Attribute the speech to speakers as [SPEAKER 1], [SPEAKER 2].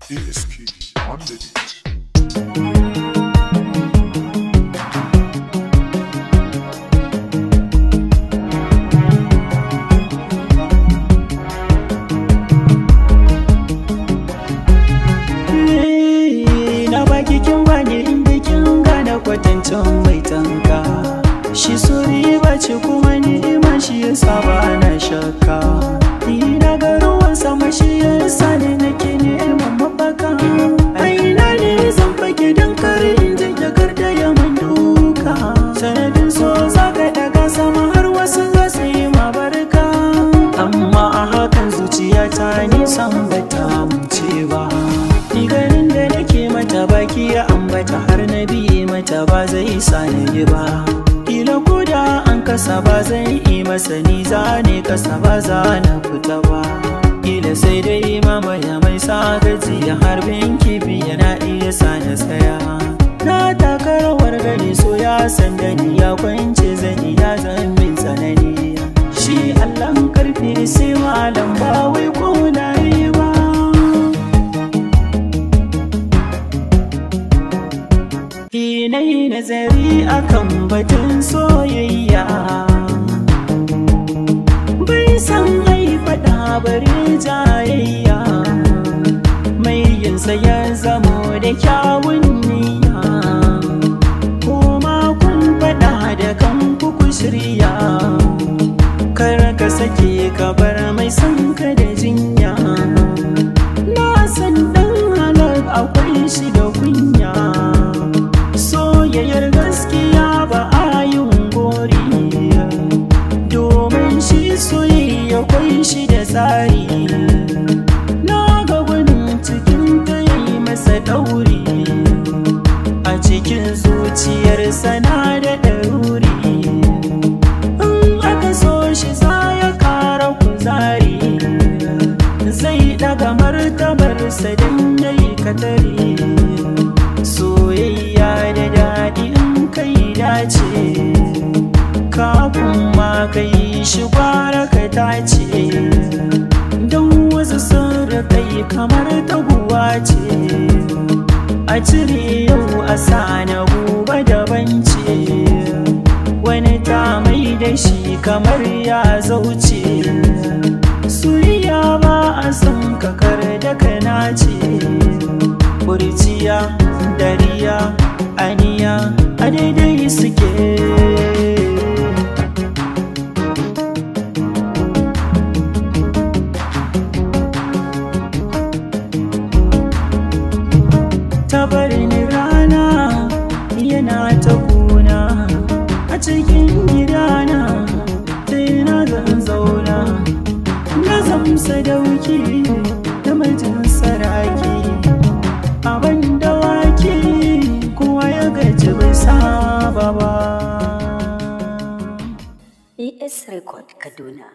[SPEAKER 1] ESK on the beat.
[SPEAKER 2] Na baki kin bani inda kin gane kwatancin mai tanka. Shi suri bace kuma ni'ima shi yasa ba na shakka. Ni na ga ruwan sama shi yasa ne nake neman mafaka. Aina ne zan fake don kare in je jakar da yaman duka. Sanadin so zaka daga sama har wasu za su yi ma barka. Amma a hakan zuciyata nisan bata munce ba. Ni ganin da nake mata baki ya ambata har na biye mata ba zai sa na yi ba. Kila koda an kasa ba zai yi masa ni zane kasa ba za na fita ba. Kila sai dai mamaya mai sa gajiya harbin kifi yana iya sa na tsaya. Na taka rawar gani so ya san da ni ya kwance zani ya zan min tsanani. Shi Allahn karfi sai malam ba wai ko na yi ba. Na yi nazari akan batun soyayya, bai san haifada bari jayayya. Mai yinsa ya zamo da kyawun niyya, kuma kun fada da kanku ku shirya. Kar ka sake ka bar mai san ka da jinya. Na san dan halar akwai shi da kunya. Soyayyar gaskiya ba a yin gori, domin shi soyayya kwai shi da tsari. Na ga wani cikin ta yi masa ɗauri, a cikin zuciyarsa na da ɗaruri. In aka so shi za ya ƙara kuzari, zai ɗaga martabarsa don ya yi katari. Soyayya da daɗi in kai dace, kafin ma kai shi gwara ka dace. Don wasu sun rakai kamar taguwa ce, a cire yau a sa na gobe daban ce. Wani ta mai da shi kamar ya zauce. Soyayya ba a son kakar da kana ce. Kurciya, dariya, aniya a daidai suke. Ta bari ni rana yana ta kuna a cikin gidana, ta yana zan zauna na zamsa dauki da mijin saraki. Abin da wake kowa ya gaji bai saba ba.
[SPEAKER 3] ES Record Kaduna.